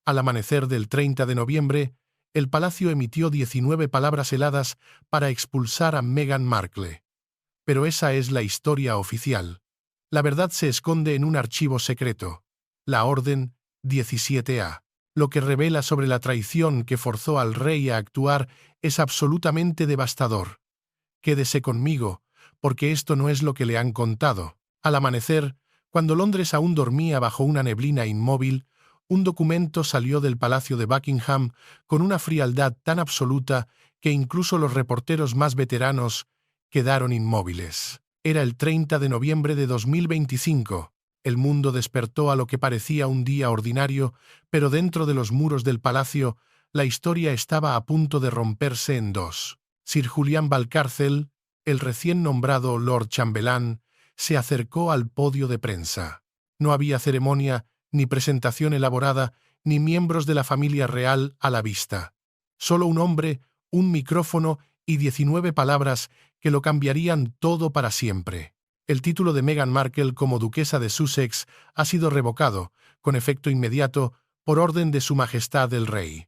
Al amanecer del 30 de noviembre, el palacio emitió 19 palabras heladas para expulsar a Meghan Markle. Pero esa es la historia oficial. La verdad se esconde en un archivo secreto, la Orden 17A. Lo que revela sobre la traición que forzó al rey a actuar es absolutamente devastador. Quédese conmigo, porque esto no es lo que le han contado. Al amanecer, cuando Londres aún dormía bajo una neblina inmóvil, un documento salió del Palacio de Buckingham con una frialdad tan absoluta que incluso los reporteros más veteranos quedaron inmóviles. Era el 30 de noviembre de 2025. El mundo despertó a lo que parecía un día ordinario, pero dentro de los muros del palacio, la historia estaba a punto de romperse en dos. Sir Julian Valcárcel, el recién nombrado Lord Chambelán, se acercó al podio de prensa. No había ceremonia, ni presentación elaborada, ni miembros de la familia real a la vista. Solo un hombre, un micrófono y 19 palabras que lo cambiarían todo para siempre. El título de Meghan Markle como duquesa de Sussex ha sido revocado, con efecto inmediato, por orden de Su Majestad el Rey.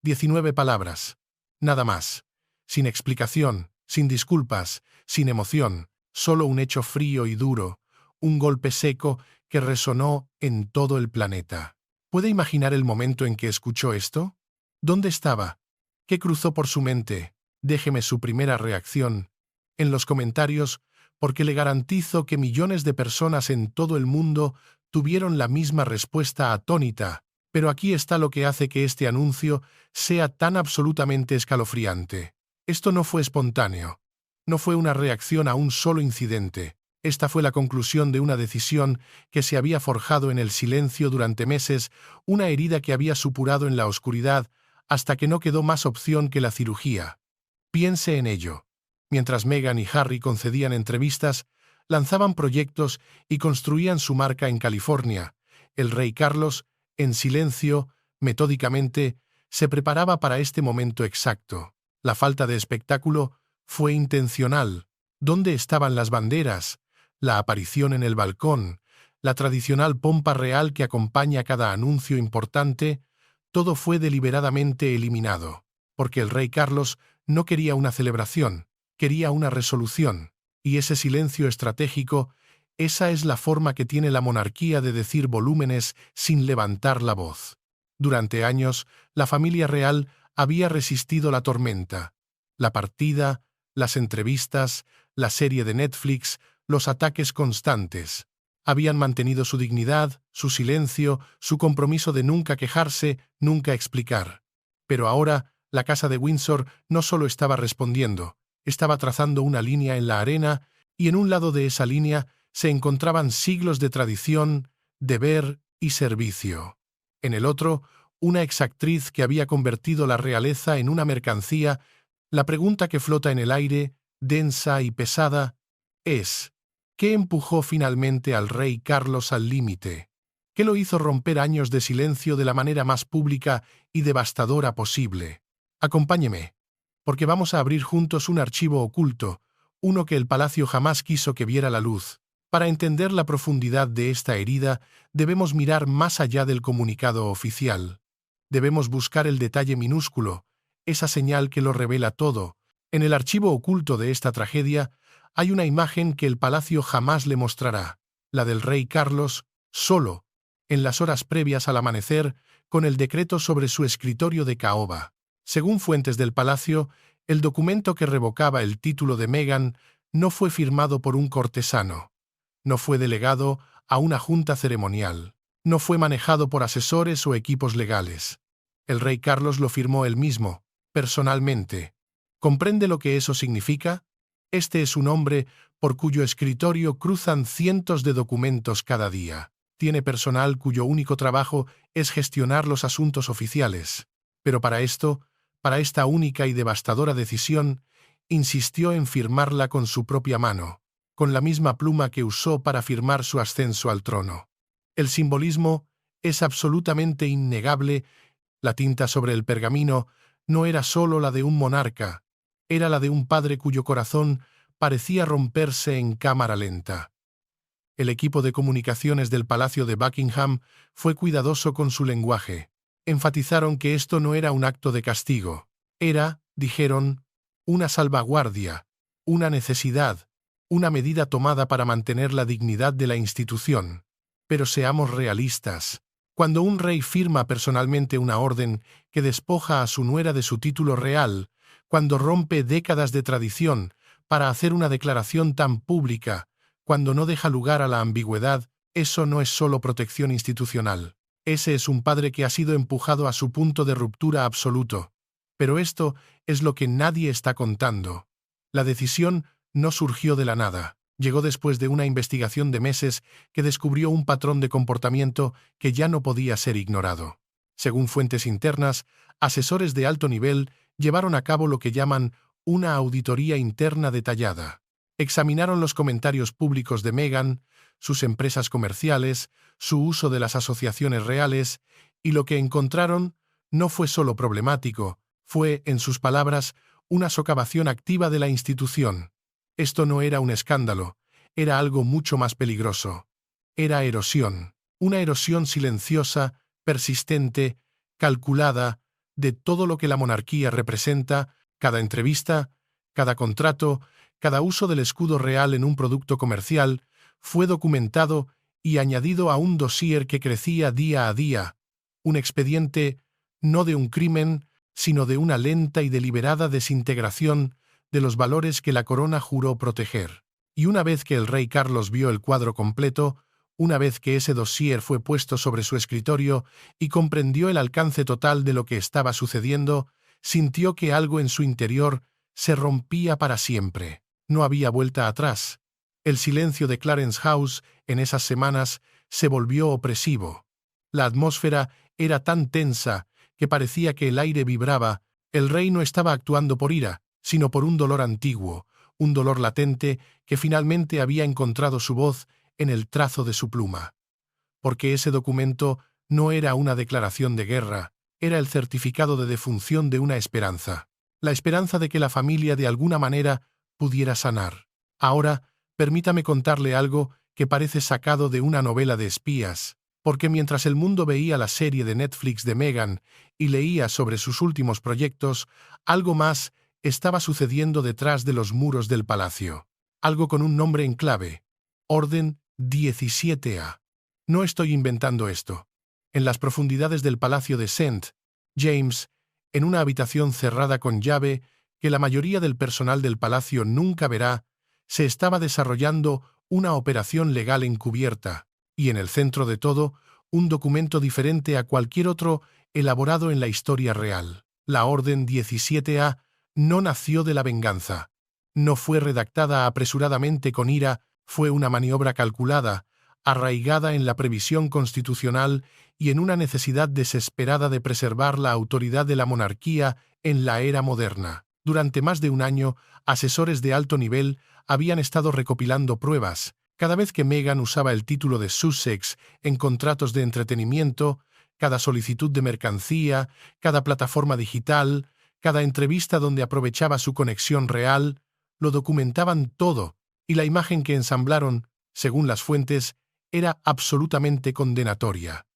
19 palabras. Nada más. Sin explicación, sin disculpas, sin emoción, solo un hecho frío y duro, un golpe seco que resonó en todo el planeta. ¿Puede imaginar el momento en que escuchó esto? ¿Dónde estaba? ¿Qué cruzó por su mente? Déjeme su primera reacción en los comentarios, porque le garantizo que millones de personas en todo el mundo tuvieron la misma respuesta atónita, pero aquí está lo que hace que este anuncio sea tan absolutamente escalofriante. Esto no fue espontáneo. No fue una reacción a un solo incidente. Esta fue la conclusión de una decisión que se había forjado en el silencio durante meses, una herida que había supurado en la oscuridad hasta que no quedó más opción que la cirugía. Piense en ello. Mientras Meghan y Harry concedían entrevistas, lanzaban proyectos y construían su marca en California, el rey Carlos, en silencio, metódicamente, se preparaba para este momento exacto. La falta de espectáculo fue intencional. ¿Dónde estaban las banderas? La aparición en el balcón, la tradicional pompa real que acompaña cada anuncio importante, todo fue deliberadamente eliminado, porque el rey Carlos no quería una celebración, quería una resolución, y ese silencio estratégico, esa es la forma que tiene la monarquía de decir volúmenes sin levantar la voz. Durante años, la familia real había resistido la tormenta, la partida, las entrevistas, la serie de Netflix, los ataques constantes. Habían mantenido su dignidad, su silencio, su compromiso de nunca quejarse, nunca explicar. Pero ahora, la Casa de Windsor no solo estaba respondiendo, estaba trazando una línea en la arena, y en un lado de esa línea se encontraban siglos de tradición, deber y servicio. En el otro, una exactriz que había convertido la realeza en una mercancía. La pregunta que flota en el aire, densa y pesada, es: ¿qué empujó finalmente al rey Carlos al límite? ¿Qué lo hizo romper años de silencio de la manera más pública y devastadora posible? Acompáñeme, porque vamos a abrir juntos un archivo oculto, uno que el palacio jamás quiso que viera la luz. Para entender la profundidad de esta herida, debemos mirar más allá del comunicado oficial. Debemos buscar el detalle minúsculo, esa señal que lo revela todo. En el archivo oculto de esta tragedia hay una imagen que el palacio jamás le mostrará, la del rey Carlos, solo, en las horas previas al amanecer, con el decreto sobre su escritorio de caoba. Según fuentes del palacio, el documento que revocaba el título de Meghan no fue firmado por un cortesano, no fue delegado a una junta ceremonial, no fue manejado por asesores o equipos legales. El rey Carlos lo firmó él mismo, personalmente. ¿Comprende lo que eso significa? Este es un hombre por cuyo escritorio cruzan cientos de documentos cada día. Tiene personal cuyo único trabajo es gestionar los asuntos oficiales. Pero para esta única y devastadora decisión, insistió en firmarla con su propia mano, con la misma pluma que usó para firmar su ascenso al trono. El simbolismo es absolutamente innegable. La tinta sobre el pergamino no era solo la de un monarca, era la de un padre cuyo corazón parecía romperse en cámara lenta. El equipo de comunicaciones del Palacio de Buckingham fue cuidadoso con su lenguaje. Enfatizaron que esto no era un acto de castigo. Era, dijeron, una salvaguardia, una necesidad, una medida tomada para mantener la dignidad de la institución. Pero seamos realistas. Cuando un rey firma personalmente una orden que despoja a su nuera de su título real, cuando rompe décadas de tradición para hacer una declaración tan pública, cuando no deja lugar a la ambigüedad, eso no es solo protección institucional. Ese es un padre que ha sido empujado a su punto de ruptura absoluto. Pero esto es lo que nadie está contando. La decisión no surgió de la nada. Llegó después de una investigación de meses que descubrió un patrón de comportamiento que ya no podía ser ignorado. Según fuentes internas, asesores de alto nivel llevaron a cabo lo que llaman una auditoría interna detallada. Examinaron los comentarios públicos de Meghan, sus empresas comerciales, su uso de las asociaciones reales, y lo que encontraron no fue solo problemático, fue, en sus palabras, una socavación activa de la institución. Esto no era un escándalo, era algo mucho más peligroso. Era erosión, una erosión silenciosa, persistente, calculada, de todo lo que la monarquía representa, cada entrevista, cada contrato, cada uso del escudo real en un producto comercial, fue documentado y añadido a un dossier que crecía día a día, un expediente no de un crimen, sino de una lenta y deliberada desintegración de los valores que la corona juró proteger. Y una vez que el rey Carlos vio el cuadro completo, una vez que ese dossier fue puesto sobre su escritorio y comprendió el alcance total de lo que estaba sucediendo, sintió que algo en su interior se rompía para siempre. No había vuelta atrás. El silencio de Clarence House en esas semanas se volvió opresivo. La atmósfera era tan tensa que parecía que el aire vibraba. El rey no estaba actuando por ira, sino por un dolor antiguo, un dolor latente que finalmente había encontrado su voz en el trazo de su pluma. Porque ese documento no era una declaración de guerra, era el certificado de defunción de una esperanza. La esperanza de que la familia de alguna manera pudiera sanar. Ahora, permítame contarle algo que parece sacado de una novela de espías, porque mientras el mundo veía la serie de Netflix de Meghan y leía sobre sus últimos proyectos, algo más estaba sucediendo detrás de los muros del palacio. Algo con un nombre en clave: Orden 17A. No estoy inventando esto. En las profundidades del palacio de St. James, en una habitación cerrada con llave que la mayoría del personal del palacio nunca verá, se estaba desarrollando una operación legal encubierta, y en el centro de todo, un documento diferente a cualquier otro elaborado en la historia real. La Orden 17A no nació de la venganza. No fue redactada apresuradamente con ira, fue una maniobra calculada, arraigada en la previsión constitucional y en una necesidad desesperada de preservar la autoridad de la monarquía en la era moderna. Durante más de un año, asesores de alto nivel habían estado recopilando pruebas. Cada vez que Meghan usaba el título de Sussex en contratos de entretenimiento, cada solicitud de mercancía, cada plataforma digital, cada entrevista donde aprovechaba su conexión real, lo documentaban todo, y la imagen que ensamblaron, según las fuentes, era absolutamente condenatoria.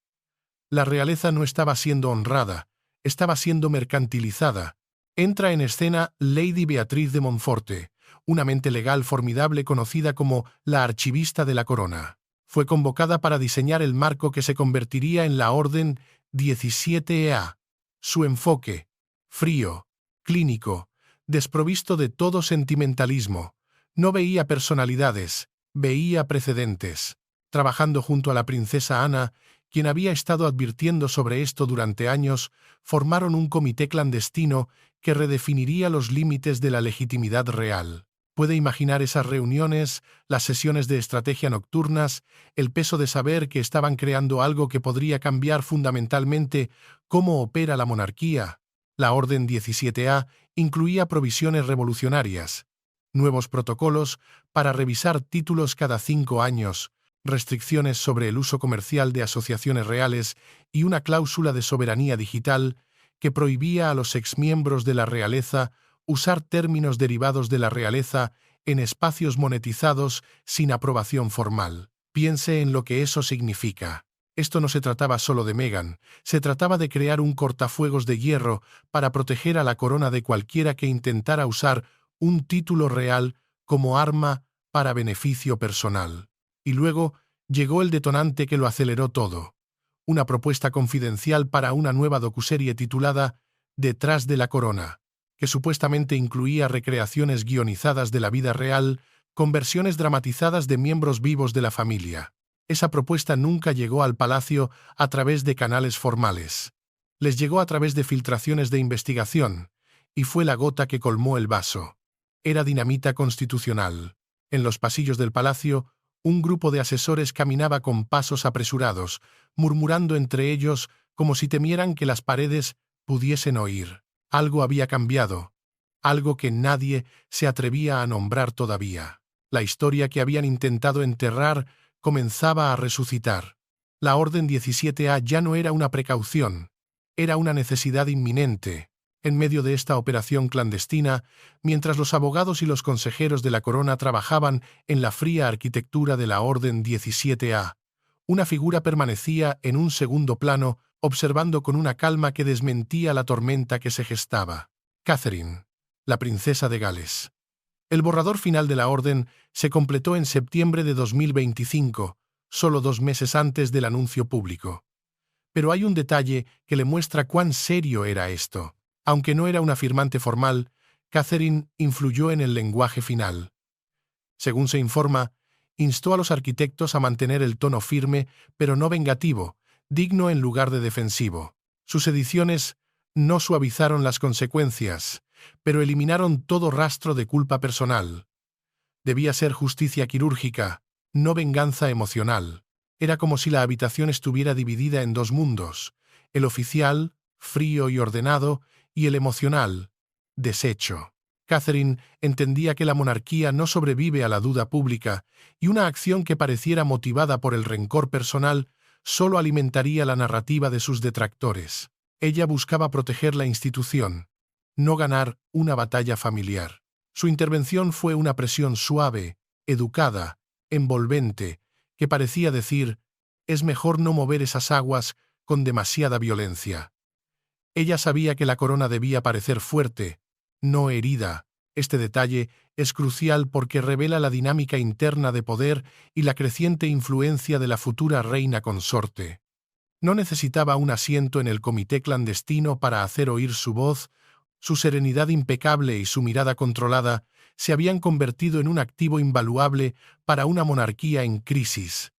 La realeza no estaba siendo honrada, estaba siendo mercantilizada. Entra en escena Lady Beatriz de Montforte, una mente legal formidable conocida como la archivista de la corona. Fue convocada para diseñar el marco que se convertiría en la Orden 17A. Su enfoque, frío, clínico, desprovisto de todo sentimentalismo, no veía personalidades, veía precedentes. Trabajando junto a la princesa Ana, quien había estado advirtiendo sobre esto durante años, formaron un comité clandestino que redefiniría los límites de la legitimidad real. Puede imaginar esas reuniones, las sesiones de estrategia nocturnas, el peso de saber que estaban creando algo que podría cambiar fundamentalmente cómo opera la monarquía. La Orden 17A incluía provisiones revolucionarias, nuevos protocolos para revisar títulos cada 5 años, restricciones sobre el uso comercial de asociaciones reales y una cláusula de soberanía digital que prohibía a los exmiembros de la realeza usar términos derivados de la realeza en espacios monetizados sin aprobación formal. Piense en lo que eso significa. Esto no se trataba solo de Meghan, se trataba de crear un cortafuegos de hierro para proteger a la corona de cualquiera que intentara usar un título real como arma para beneficio personal. Y luego llegó el detonante que lo aceleró todo. Una propuesta confidencial para una nueva docuserie titulada Detrás de la corona, que supuestamente incluía recreaciones guionizadas de la vida real con versiones dramatizadas de miembros vivos de la familia. Esa propuesta nunca llegó al palacio a través de canales formales. Les llegó a través de filtraciones de investigación, y fue la gota que colmó el vaso. Era dinamita constitucional. En los pasillos del palacio, un grupo de asesores caminaba con pasos apresurados, murmurando entre ellos como si temieran que las paredes pudiesen oír. Algo había cambiado, algo que nadie se atrevía a nombrar todavía. La historia que habían intentado enterrar comenzaba a resucitar. La Orden 17A ya no era una precaución, era una necesidad inminente. En medio de esta operación clandestina, mientras los abogados y los consejeros de la corona trabajaban en la fría arquitectura de la Orden 17A, una figura permanecía en un segundo plano, observando con una calma que desmentía la tormenta que se gestaba. Catherine, la princesa de Gales. El borrador final de la orden se completó en septiembre de 2025, solo 2 meses antes del anuncio público. Pero hay un detalle que le muestra cuán serio era esto. Aunque no era una firmante formal, Catherine influyó en el lenguaje final. Según se informa, instó a los arquitectos a mantener el tono firme, pero no vengativo, digno en lugar de defensivo. Sus ediciones no suavizaron las consecuencias, pero eliminaron todo rastro de culpa personal. Debía ser justicia quirúrgica, no venganza emocional. Era como si la habitación estuviera dividida en 2 mundos, el oficial, frío y ordenado, y el emocional, deshecho. Catherine entendía que la monarquía no sobrevive a la duda pública, y una acción que pareciera motivada por el rencor personal solo alimentaría la narrativa de sus detractores. Ella buscaba proteger la institución, no ganar una batalla familiar. Su intervención fue una presión suave, educada, envolvente, que parecía decir, es mejor no mover esas aguas con demasiada violencia. Ella sabía que la corona debía parecer fuerte, no herida. Este detalle es crucial porque revela la dinámica interna de poder y la creciente influencia de la futura reina consorte. No necesitaba un asiento en el comité clandestino para hacer oír su voz. Su serenidad impecable y su mirada controlada se habían convertido en un activo invaluable para una monarquía en crisis.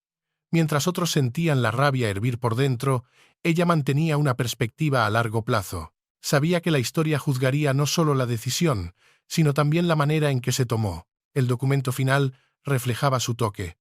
Mientras otros sentían la rabia hervir por dentro, ella mantenía una perspectiva a largo plazo. Sabía que la historia juzgaría no solo la decisión, sino también la manera en que se tomó. El documento final reflejaba su toque.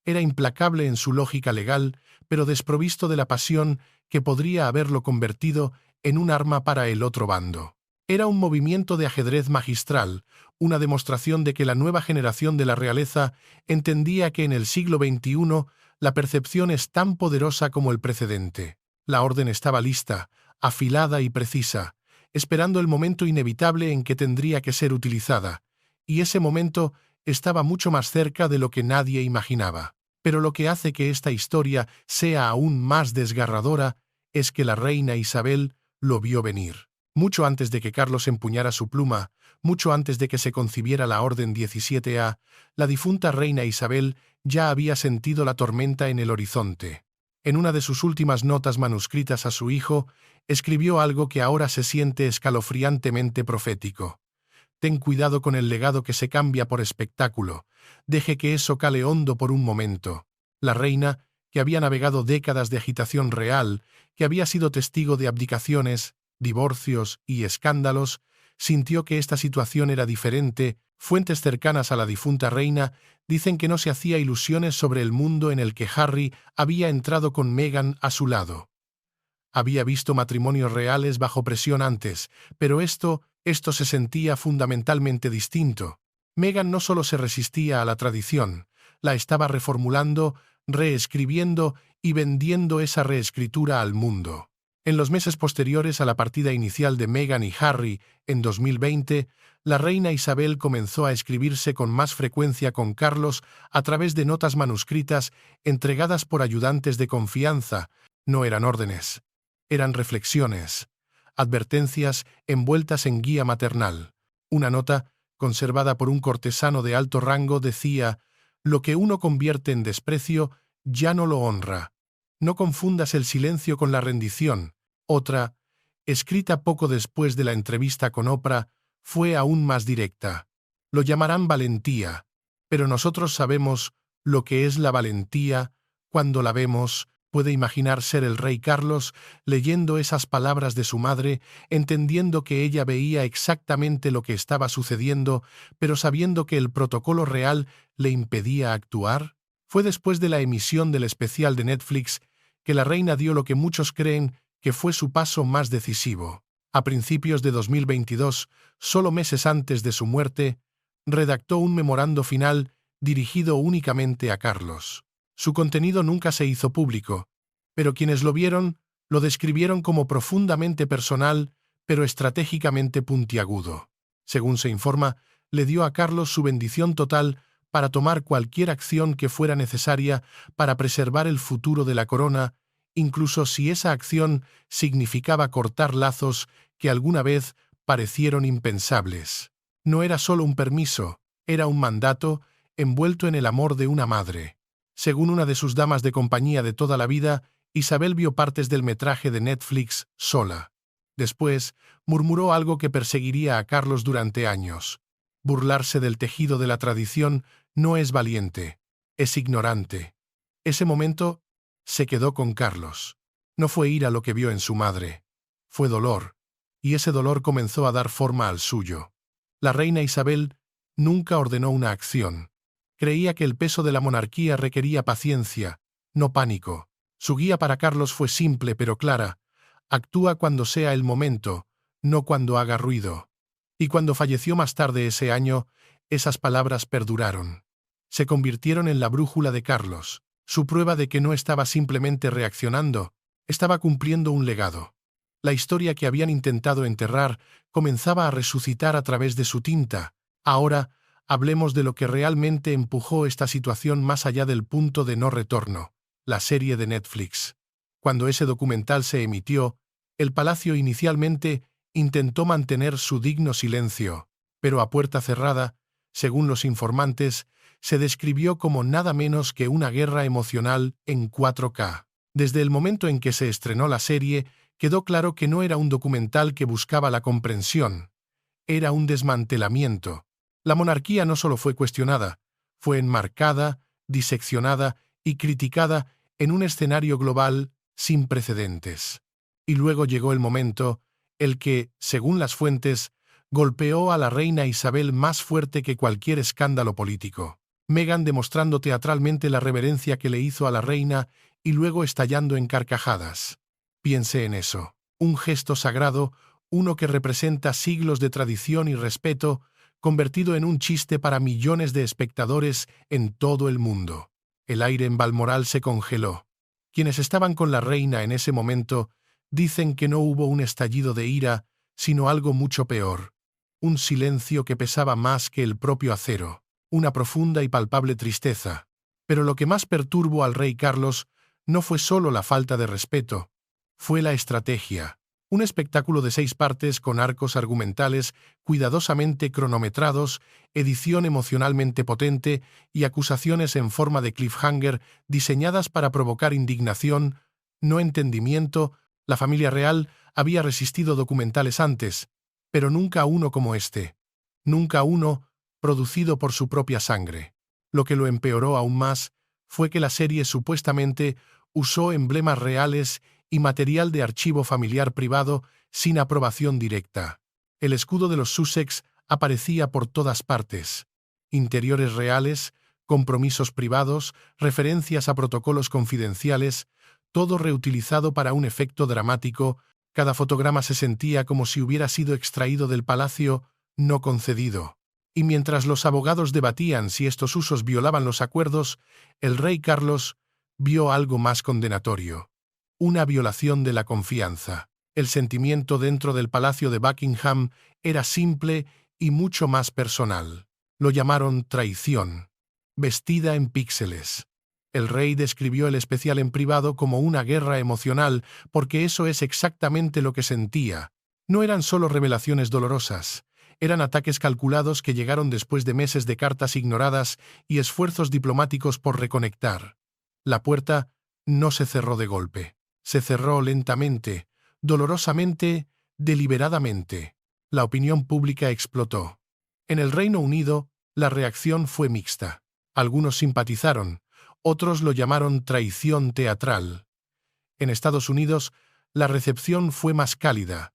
Era implacable en su lógica legal, pero desprovisto de la pasión que podría haberlo convertido en un arma para el otro bando. Era un movimiento de ajedrez magistral, una demostración de que la nueva generación de la realeza entendía que en el siglo XXI la percepción es tan poderosa como el precedente. La orden estaba lista, afilada y precisa, esperando el momento inevitable en que tendría que ser utilizada, y ese momento estaba mucho más cerca de lo que nadie imaginaba. Pero lo que hace que esta historia sea aún más desgarradora es que la reina Isabel lo vio venir. Mucho antes de que Carlos empuñara su pluma, mucho antes de que se concibiera la Orden 17A, la difunta reina Isabel ya había sentido la tormenta en el horizonte. En una de sus últimas notas manuscritas a su hijo, escribió algo que ahora se siente escalofriantemente profético. Ten cuidado con el legado que se cambia por espectáculo. Deje que eso cale hondo por un momento. La reina, que había navegado décadas de agitación real, que había sido testigo de abdicaciones, divorcios y escándalos, sintió que esta situación era diferente. Fuentes cercanas a la difunta reina dicen que no se hacía ilusiones sobre el mundo en el que Harry había entrado con Meghan a su lado. Había visto matrimonios reales bajo presión antes, pero esto se sentía fundamentalmente distinto. Meghan no solo se resistía a la tradición, la estaba reformulando, reescribiendo y vendiendo esa reescritura al mundo. En los meses posteriores a la partida inicial de Meghan y Harry, en 2020, la reina Isabel comenzó a escribirse con más frecuencia con Carlos a través de notas manuscritas entregadas por ayudantes de confianza. No eran órdenes, eran reflexiones, advertencias envueltas en guía maternal. Una nota, conservada por un cortesano de alto rango, decía: «Lo que uno convierte en desprecio ya no lo honra. No confundas el silencio con la rendición». Otra, escrita poco después de la entrevista con Oprah, fue aún más directa. «Lo llamarán valentía, pero nosotros sabemos lo que es la valentía cuando la vemos». Puede imaginar ser el rey Carlos leyendo esas palabras de su madre, entendiendo que ella veía exactamente lo que estaba sucediendo, pero sabiendo que el protocolo real le impedía actuar. Fue después de la emisión del especial de Netflix que la reina dio lo que muchos creen que fue su paso más decisivo. A principios de 2022, solo meses antes de su muerte, redactó un memorando final dirigido únicamente a Carlos. Su contenido nunca se hizo público, pero quienes lo vieron lo describieron como profundamente personal, pero estratégicamente puntiagudo. Según se informa, le dio a Carlos su bendición total para tomar cualquier acción que fuera necesaria para preservar el futuro de la corona, incluso si esa acción significaba cortar lazos que alguna vez parecieron impensables. No era solo un permiso, era un mandato envuelto en el amor de una madre. Según una de sus damas de compañía de toda la vida, Isabel vio partes del metraje de Netflix sola. Después, murmuró algo que perseguiría a Carlos durante años. Burlarse del tejido de la tradición no es valiente, es ignorante. Ese momento se quedó con Carlos. No fue ira lo que vio en su madre, fue dolor, y ese dolor comenzó a dar forma al suyo. La reina Isabel nunca ordenó una acción. Creía que el peso de la monarquía requería paciencia, no pánico. Su guía para Carlos fue simple pero clara: actúa cuando sea el momento, no cuando haga ruido. Y cuando falleció más tarde ese año, esas palabras perduraron. Se convirtieron en la brújula de Carlos, su prueba de que no estaba simplemente reaccionando, estaba cumpliendo un legado. La historia que habían intentado enterrar comenzaba a resucitar a través de su tinta. Ahora, hablemos de lo que realmente empujó esta situación más allá del punto de no retorno: la serie de Netflix. Cuando ese documental se emitió, el palacio inicialmente intentó mantener su digno silencio, pero a puerta cerrada, según los informantes, se describió como nada menos que una guerra emocional en 4K. Desde el momento en que se estrenó la serie, quedó claro que no era un documental que buscaba la comprensión, era un desmantelamiento. La monarquía no solo fue cuestionada, fue enmarcada, diseccionada y criticada en un escenario global sin precedentes. Y luego llegó el momento, el que, según las fuentes, golpeó a la reina Isabel más fuerte que cualquier escándalo político. Meghan demostrando teatralmente la reverencia que le hizo a la reina y luego estallando en carcajadas. Piense en eso, un gesto sagrado, uno que representa siglos de tradición y respeto, convertido en un chiste para millones de espectadores en todo el mundo. El aire en Balmoral se congeló. Quienes estaban con la reina en ese momento dicen que no hubo un estallido de ira, sino algo mucho peor. Un silencio que pesaba más que el propio acero, una profunda y palpable tristeza. Pero lo que más perturbó al rey Carlos no fue solo la falta de respeto, fue la estrategia. Un espectáculo de 6 partes con arcos argumentales cuidadosamente cronometrados, edición emocionalmente potente y acusaciones en forma de cliffhanger diseñadas para provocar indignación, no entendimiento. La familia real había resistido documentales antes, pero nunca uno como este. Nunca uno producido por su propia sangre. Lo que lo empeoró aún más fue que la serie supuestamente usó emblemas reales y material de archivo familiar privado sin aprobación directa. El escudo de los Sussex aparecía por todas partes. Interiores reales, compromisos privados, referencias a protocolos confidenciales, todo reutilizado para un efecto dramático. Cada fotograma se sentía como si hubiera sido extraído del palacio, no concedido. Y mientras los abogados debatían si estos usos violaban los acuerdos, el rey Carlos vio algo más condenatorio. una violación de la confianza. El sentimiento dentro del Palacio de Buckingham era simple y mucho más personal. Lo llamaron traición, vestida en píxeles. El rey describió el especial en privado como una guerra emocional, porque eso es exactamente lo que sentía. No eran solo revelaciones dolorosas, eran ataques calculados que llegaron después de meses de cartas ignoradas y esfuerzos diplomáticos por reconectar. La puerta no se cerró de golpe. Se cerró lentamente, dolorosamente, deliberadamente. La opinión pública explotó. En el Reino Unido, la reacción fue mixta. Algunos simpatizaron, otros lo llamaron traición teatral. En Estados Unidos, la recepción fue más cálida.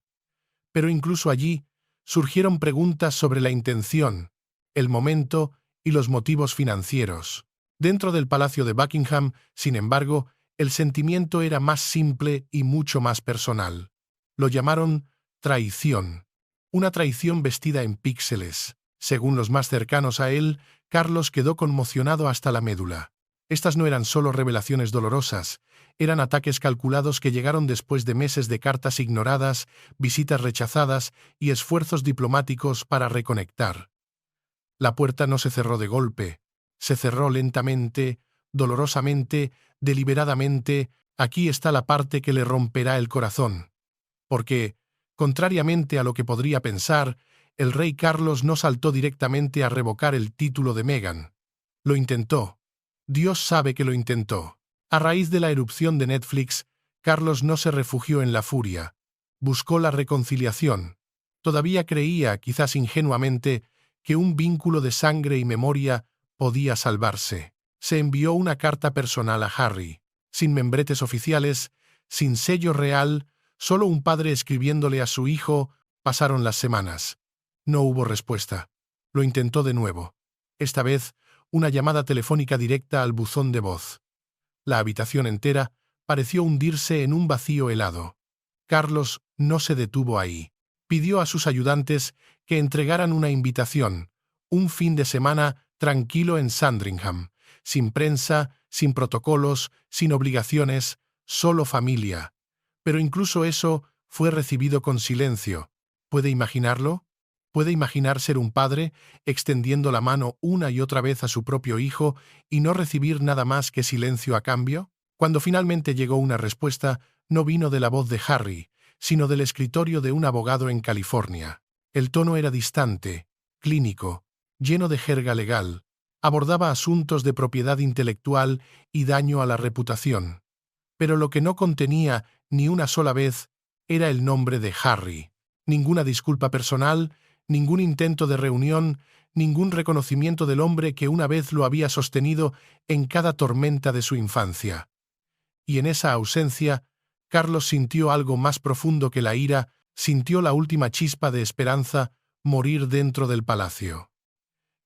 Pero incluso allí, surgieron preguntas sobre la intención, el momento y los motivos financieros. Dentro del Palacio de Buckingham, sin embargo, el sentimiento era más simple y mucho más personal. Lo llamaron traición. Una traición vestida en píxeles. Según los más cercanos a él, Carlos quedó conmocionado hasta la médula. Estas no eran solo revelaciones dolorosas, eran ataques calculados que llegaron después de meses de cartas ignoradas, visitas rechazadas y esfuerzos diplomáticos para reconectar. La puerta no se cerró de golpe, se cerró lentamente, dolorosamente, deliberadamente. Aquí está la parte que le romperá el corazón. Porque, contrariamente a lo que podría pensar, el rey Carlos no saltó directamente a revocar el título de Meghan. Lo intentó. Dios sabe que lo intentó. A raíz de la erupción de Netflix, Carlos no se refugió en la furia. Buscó la reconciliación. Todavía creía, quizás ingenuamente, que un vínculo de sangre y memoria podía salvarse. Se envió una carta personal a Harry, sin membretes oficiales, sin sello real, solo un padre escribiéndole a su hijo. Pasaron las semanas. No hubo respuesta. Lo intentó de nuevo. Esta vez, una llamada telefónica directa al buzón de voz. La habitación entera pareció hundirse en un vacío helado. Carlos no se detuvo ahí. Pidió a sus ayudantes que entregaran una invitación, un fin de semana tranquilo en Sandringham, sin prensa, sin protocolos, sin obligaciones, solo familia. Pero incluso eso fue recibido con silencio. ¿Puede imaginarlo? ¿Puede imaginar ser un padre extendiendo la mano una y otra vez a su propio hijo y no recibir nada más que silencio a cambio? Cuando finalmente llegó una respuesta, no vino de la voz de Harry, sino del escritorio de un abogado en California. El tono era distante, clínico, lleno de jerga legal. Abordaba asuntos de propiedad intelectual y daño a la reputación. Pero lo que no contenía ni una sola vez era el nombre de Harry. Ninguna disculpa personal, ningún intento de reunión, ningún reconocimiento del hombre que una vez lo había sostenido en cada tormenta de su infancia. Y en esa ausencia, Carlos sintió algo más profundo que la ira, sintió la última chispa de esperanza morir dentro del palacio.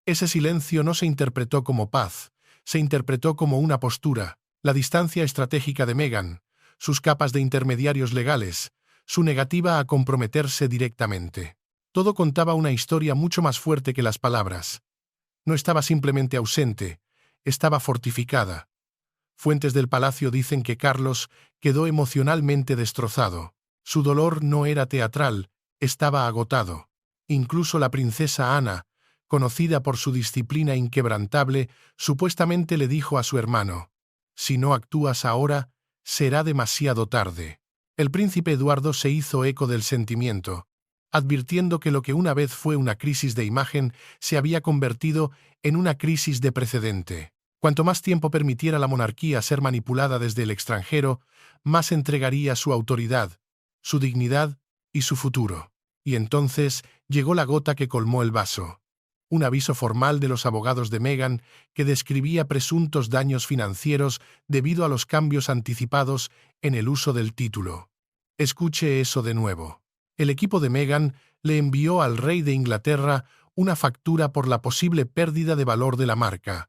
Ese silencio no se interpretó como paz, se interpretó como una postura, la distancia estratégica de Meghan, sus capas de intermediarios legales, su negativa a comprometerse directamente. Todo contaba una historia mucho más fuerte que las palabras. No estaba simplemente ausente, estaba fortificada. Fuentes del palacio dicen que Carlos quedó emocionalmente destrozado. Su dolor no era teatral, estaba agotado. Incluso la princesa Ana, conocida por su disciplina inquebrantable, supuestamente le dijo a su hermano: «Si no actúas ahora, será demasiado tarde». El príncipe Eduardo se hizo eco del sentimiento, advirtiendo que lo que una vez fue una crisis de imagen se había convertido en una crisis de precedente. Cuanto más tiempo permitiera la monarquía ser manipulada desde el extranjero, más entregaría su autoridad, su dignidad y su futuro. Y entonces llegó la gota que colmó el vaso. Un aviso formal de los abogados de Meghan que describía presuntos daños financieros debido a los cambios anticipados en el uso del título. Escuche eso de nuevo. El equipo de Meghan le envió al rey de Inglaterra una factura por la posible pérdida de valor de la marca.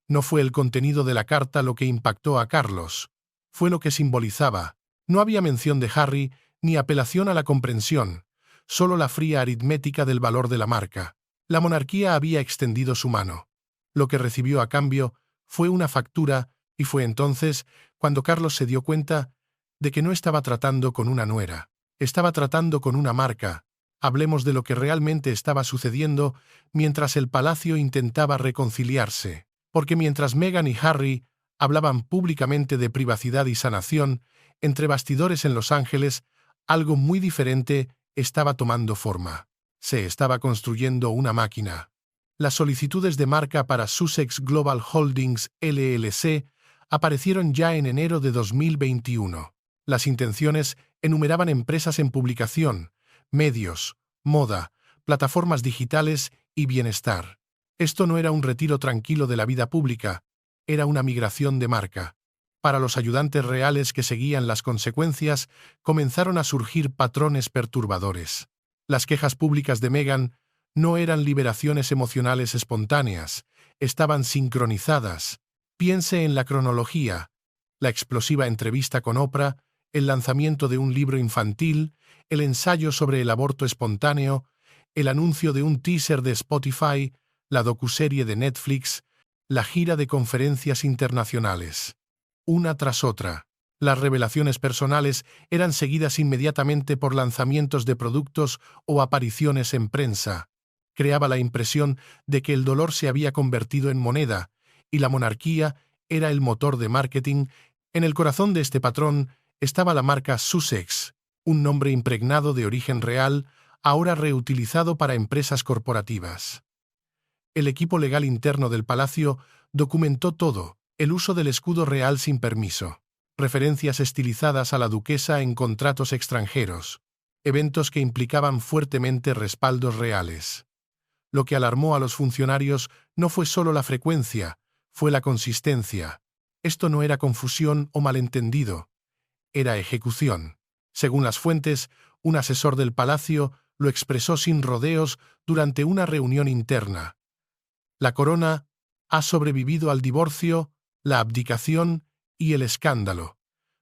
No fue el contenido de la carta lo que impactó a Carlos, fue lo que simbolizaba. No había mención de Harry ni apelación a la comprensión, solo la fría aritmética del valor de la marca. La monarquía había extendido su mano. Lo que recibió a cambio fue una factura, y fue entonces cuando Carlos se dio cuenta de que no estaba tratando con una nuera, estaba tratando con una marca. Hablemos de lo que realmente estaba sucediendo mientras el palacio intentaba reconciliarse, porque mientras Meghan y Harry hablaban públicamente de privacidad y sanación, entre bastidores en Los Ángeles, algo muy diferente estaba tomando forma. Se estaba construyendo una máquina. Las solicitudes de marca para Sussex Global Holdings LLC aparecieron ya en enero de 2021. Las intenciones enumeraban empresas en publicación, medios, moda, plataformas digitales y bienestar. Esto no era un retiro tranquilo de la vida pública, era una migración de marca. Para los ayudantes reales que seguían las consecuencias, comenzaron a surgir patrones perturbadores. Las quejas públicas de Meghan no eran liberaciones emocionales espontáneas, estaban sincronizadas. Piense en la cronología, la explosiva entrevista con Oprah, el lanzamiento de un libro infantil, el ensayo sobre el aborto espontáneo, el anuncio de un teaser de Spotify, la docuserie de Netflix, la gira de conferencias internacionales. Una tras otra, las revelaciones personales eran seguidas inmediatamente por lanzamientos de productos o apariciones en prensa. Creaba la impresión de que el dolor se había convertido en moneda, y la monarquía era el motor de marketing. En el corazón de este patrón estaba la marca Sussex, un nombre impregnado de origen real, ahora reutilizado para empresas corporativas. El equipo legal interno del palacio documentó todo, el uso del escudo real sin permiso, referencias estilizadas a la duquesa en contratos extranjeros, eventos que implicaban fuertemente respaldos reales. Lo que alarmó a los funcionarios no fue solo la frecuencia, fue la consistencia. Esto no era confusión o malentendido, era ejecución. Según las fuentes, un asesor del palacio lo expresó sin rodeos durante una reunión interna. La corona ha sobrevivido al divorcio, la abdicación y el escándalo,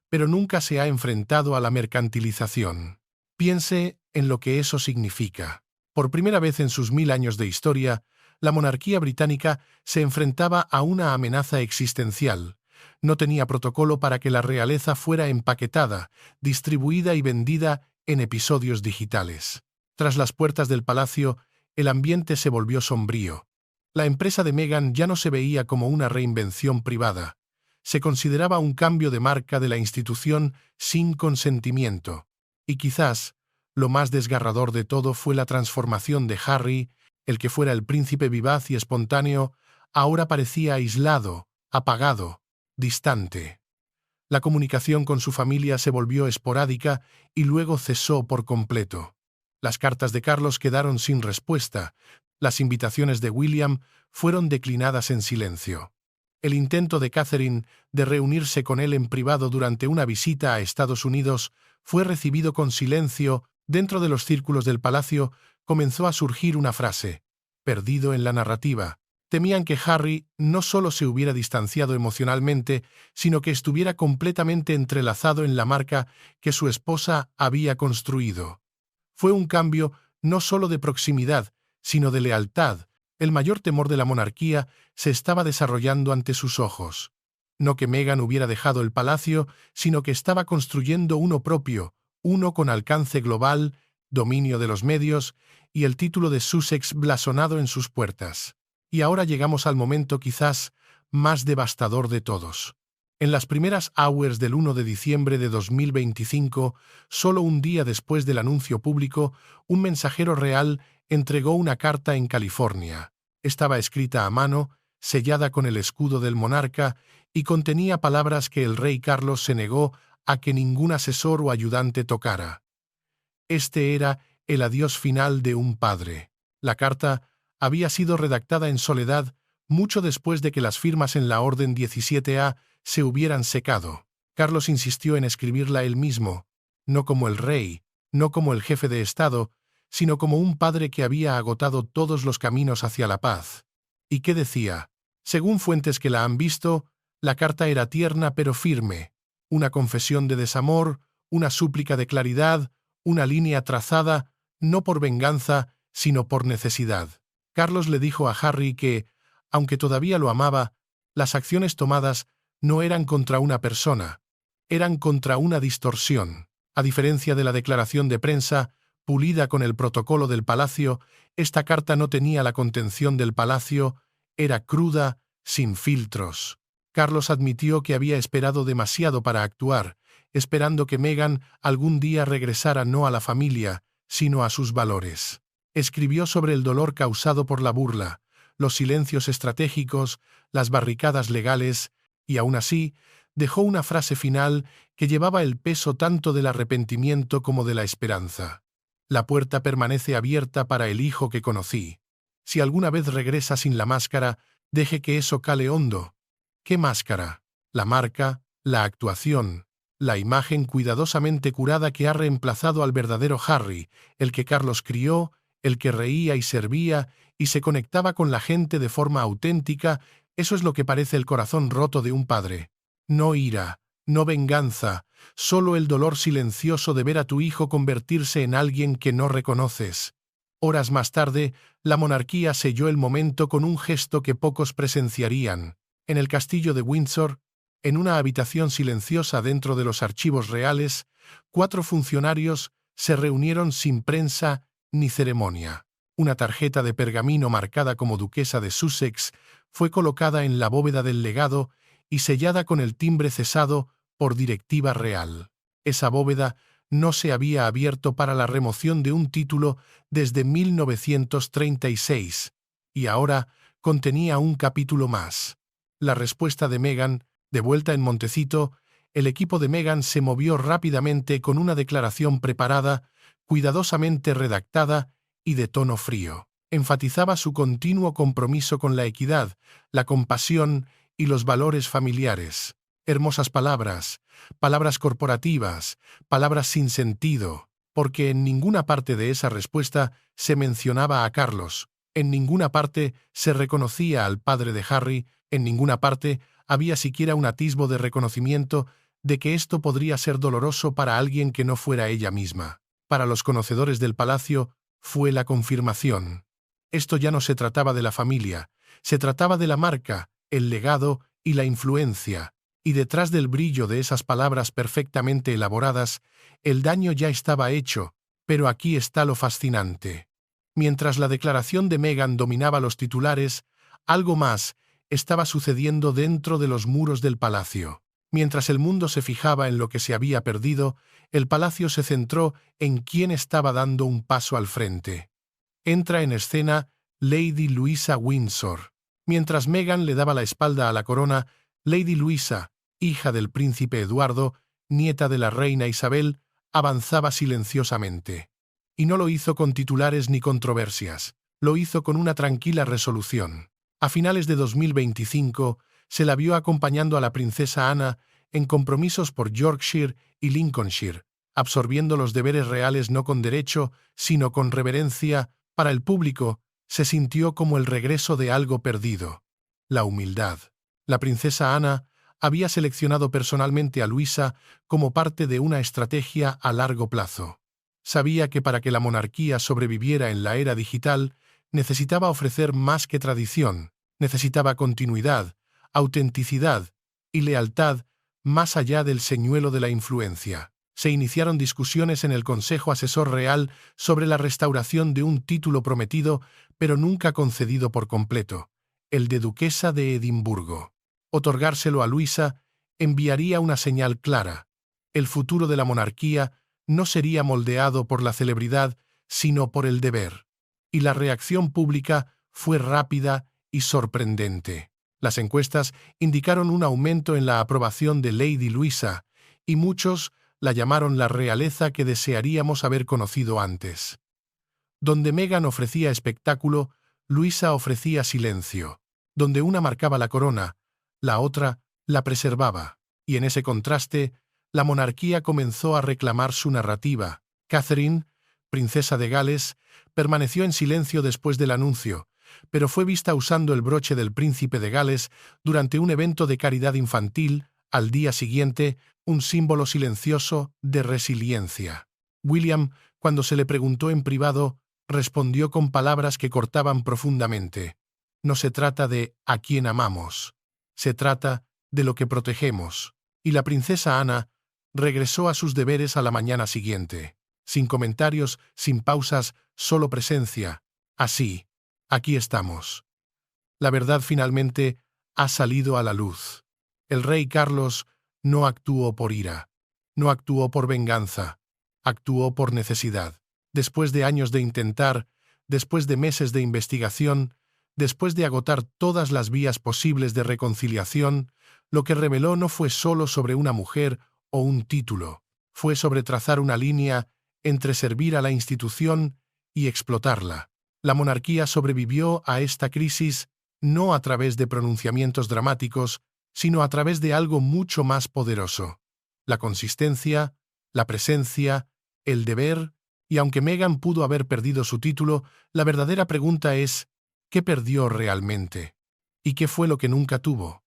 pero nunca se ha enfrentado a la mercantilización. Piense en lo que eso significa. Por primera vez en sus 1000 años de historia, la monarquía británica se enfrentaba a una amenaza existencial. No tenía protocolo para que la realeza fuera empaquetada, distribuida y vendida en episodios digitales. Tras las puertas del palacio, el ambiente se volvió sombrío. La empresa de Meghan ya no se veía como una reinvención privada. Se consideraba un cambio de marca de la institución sin consentimiento. Y quizás, lo más desgarrador de todo fue la transformación de Harry, el que fuera el príncipe vivaz y espontáneo, ahora parecía aislado, apagado, distante. La comunicación con su familia se volvió esporádica y luego cesó por completo. Las cartas de Carlos quedaron sin respuesta. Las invitaciones de William fueron declinadas en silencio. El intento de Catherine de reunirse con él en privado durante una visita a Estados Unidos fue recibido con silencio. Dentro de los círculos del palacio comenzó a surgir una frase: perdido en la narrativa. Temían que Harry no solo se hubiera distanciado emocionalmente, sino que estuviera completamente entrelazado en la marca que su esposa había construido. Fue un cambio no solo de proximidad, sino de lealtad. El mayor temor de la monarquía se estaba desarrollando ante sus ojos. No que Meghan hubiera dejado el palacio, sino que estaba construyendo uno propio, uno con alcance global, dominio de los medios y el título de Sussex blasonado en sus puertas. Y ahora llegamos al momento quizás más devastador de todos. En las primeras hours del 1 de diciembre de 2025, solo un día después del anuncio público, un mensajero real entregó una carta en California. Estaba escrita a mano, sellada con el escudo del monarca, y contenía palabras que el rey Carlos se negó a que ningún asesor o ayudante tocara. Este era el adiós final de un padre. La carta había sido redactada en soledad mucho después de que las firmas en la Orden 17A se hubieran secado. Carlos insistió en escribirla él mismo, no como el rey, no como el jefe de Estado, sino como un padre que había agotado todos los caminos hacia la paz. ¿Y qué decía? Según fuentes que la han visto, la carta era tierna pero firme, una confesión de desamor, una súplica de claridad, una línea trazada, no por venganza, sino por necesidad. Carlos le dijo a Harry que, aunque todavía lo amaba, las acciones tomadas no eran contra una persona, eran contra una distorsión. A diferencia de la declaración de prensa, pulida con el protocolo del palacio, esta carta no tenía la contención del palacio, era cruda, sin filtros. Carlos admitió que había esperado demasiado para actuar, esperando que Meghan algún día regresara no a la familia, sino a sus valores. Escribió sobre el dolor causado por la burla, los silencios estratégicos, las barricadas legales, y aún así, dejó una frase final que llevaba el peso tanto del arrepentimiento como de la esperanza. La puerta permanece abierta para el hijo que conocí. Si alguna vez regresa sin la máscara, deje que eso cale hondo. ¿Qué máscara? La marca, la actuación, la imagen cuidadosamente curada que ha reemplazado al verdadero Harry, el que Carlos crió, el que reía y servía y se conectaba con la gente de forma auténtica. Eso es lo que parece el corazón roto de un padre. No ira, no venganza, solo el dolor silencioso de ver a tu hijo convertirse en alguien que no reconoces. Horas más tarde, la monarquía selló el momento con un gesto que pocos presenciarían. En el castillo de Windsor, en una habitación silenciosa dentro de los archivos reales, 4 funcionarios se reunieron sin prensa ni ceremonia. Una tarjeta de pergamino marcada como duquesa de Sussex fue colocada en la bóveda del legado y sellada con el timbre cesado por directiva real. Esa bóveda no se había abierto para la remoción de un título desde 1936, y ahora contenía un capítulo más. La respuesta de Meghan, de vuelta en Montecito, el equipo de Meghan se movió rápidamente con una declaración preparada, cuidadosamente redactada y de tono frío. Enfatizaba su continuo compromiso con la equidad, la compasión y los valores familiares. Hermosas palabras, palabras corporativas, palabras sin sentido, porque en ninguna parte de esa respuesta se mencionaba a Carlos, en ninguna parte se reconocía al padre de Harry, en ninguna parte había siquiera un atisbo de reconocimiento de que esto podría ser doloroso para alguien que no fuera ella misma. Para los conocedores del palacio, fue la confirmación. Esto ya no se trataba de la familia, se trataba de la marca, el legado y la influencia, y detrás del brillo de esas palabras perfectamente elaboradas, el daño ya estaba hecho, pero aquí está lo fascinante. Mientras la declaración de Meghan dominaba los titulares, algo más estaba sucediendo dentro de los muros del palacio. Mientras el mundo se fijaba en lo que se había perdido, el palacio se centró en quién estaba dando un paso al frente. Entra en escena Lady Louisa Windsor. Mientras Meghan le daba la espalda a la corona, Lady Louisa, hija del príncipe Eduardo, nieta de la reina Isabel, avanzaba silenciosamente. Y no lo hizo con titulares ni controversias, lo hizo con una tranquila resolución. A finales de 2025, se la vio acompañando a la princesa Ana en compromisos por Yorkshire y Lincolnshire, absorbiendo los deberes reales no con derecho, sino con reverencia. Para el público, se sintió como el regreso de algo perdido, la humildad. La princesa Ana había seleccionado personalmente a Luisa como parte de una estrategia a largo plazo. Sabía que para que la monarquía sobreviviera en la era digital, necesitaba ofrecer más que tradición, necesitaba continuidad, autenticidad y lealtad más allá del señuelo de la influencia. Se iniciaron discusiones en el Consejo Asesor Real sobre la restauración de un título prometido, pero nunca concedido por completo, el de Duquesa de Edimburgo. Otorgárselo a Luisa enviaría una señal clara. El futuro de la monarquía no sería moldeado por la celebridad, sino por el deber. Y la reacción pública fue rápida y sorprendente. Las encuestas indicaron un aumento en la aprobación de Lady Luisa, y muchos la llamaron la realeza que desearíamos haber conocido antes. Donde Meghan ofrecía espectáculo, Luisa ofrecía silencio. Donde una marcaba la corona, la otra la preservaba. Y en ese contraste, la monarquía comenzó a reclamar su narrativa. Catherine, princesa de Gales, permaneció en silencio después del anuncio, pero fue vista usando el broche del príncipe de Gales durante un evento de caridad infantil. Al día siguiente, un símbolo silencioso de resiliencia. William, cuando se le preguntó en privado, respondió con palabras que cortaban profundamente. No se trata de a quién amamos, se trata de lo que protegemos. Y la princesa Ana Regresó a sus deberes a la mañana siguiente. Sin comentarios, sin pausas, solo presencia. Así. Aquí estamos. La verdad finalmente ha salido a la luz. El rey Carlos no actuó por ira. No actuó por venganza. Actuó por necesidad. Después de años de intentar, después de meses de investigación, después de agotar todas las vías posibles de reconciliación, lo que reveló no fue solo sobre una mujer o un título, fue sobre trazar una línea entre servir a la institución y explotarla. La monarquía sobrevivió a esta crisis no a través de pronunciamientos dramáticos, sino a través de algo mucho más poderoso: la consistencia, la presencia, el deber. Y aunque Meghan pudo haber perdido su título, la verdadera pregunta es: ¿qué perdió realmente? ¿Y qué fue lo que nunca tuvo?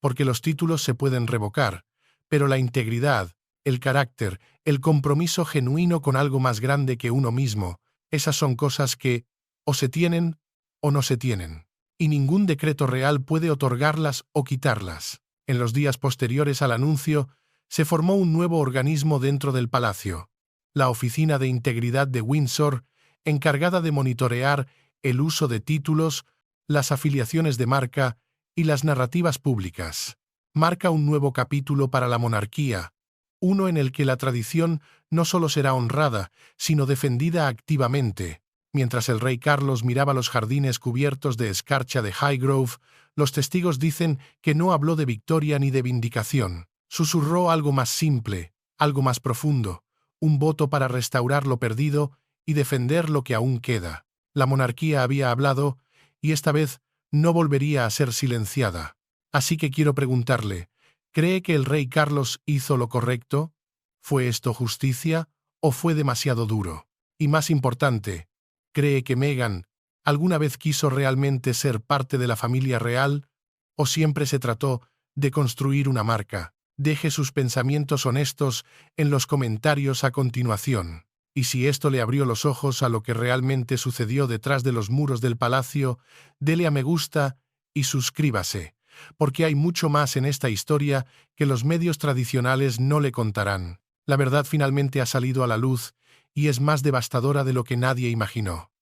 Porque los títulos se pueden revocar, pero la integridad, el carácter, el compromiso genuino con algo más grande que uno mismo, esas son cosas que o se tienen o no se tienen. Y ningún decreto real puede otorgarlas o quitarlas. En los días posteriores al anuncio, se formó un nuevo organismo dentro del palacio, la Oficina de Integridad de Windsor, encargada de monitorear el uso de títulos, las afiliaciones de marca y las narrativas públicas. Marca un nuevo capítulo para la monarquía, uno en el que la tradición no solo será honrada, sino defendida activamente. Mientras el rey Carlos miraba los jardines cubiertos de escarcha de Highgrove, los testigos dicen que no habló de victoria ni de vindicación. Susurró algo más simple, algo más profundo, un voto para restaurar lo perdido y defender lo que aún queda. La monarquía había hablado, y esta vez no volvería a ser silenciada. Así que quiero preguntarle, ¿cree que el rey Carlos hizo lo correcto? ¿Fue esto justicia o fue demasiado duro? Y más importante, ¿cree que Meghan alguna vez quiso realmente ser parte de la familia real o siempre se trató de construir una marca? Deje sus pensamientos honestos en los comentarios a continuación. Y si esto le abrió los ojos a lo que realmente sucedió detrás de los muros del palacio, dele a me gusta y suscríbase, porque hay mucho más en esta historia que los medios tradicionales no le contarán. La verdad finalmente ha salido a la luz y es más devastadora de lo que nadie imaginó.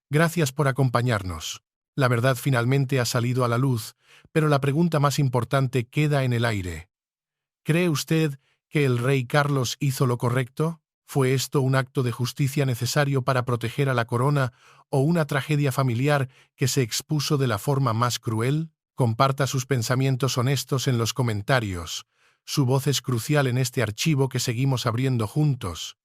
Gracias por acompañarnos. La verdad finalmente ha salido a la luz, pero la pregunta más importante queda en el aire. ¿Cree usted que el rey Carlos hizo lo correcto? ¿Fue esto un acto de justicia necesario para proteger a la corona o una tragedia familiar que se expuso de la forma más cruel? Comparta sus pensamientos honestos en los comentarios. Su voz es crucial en este archivo que seguimos abriendo juntos.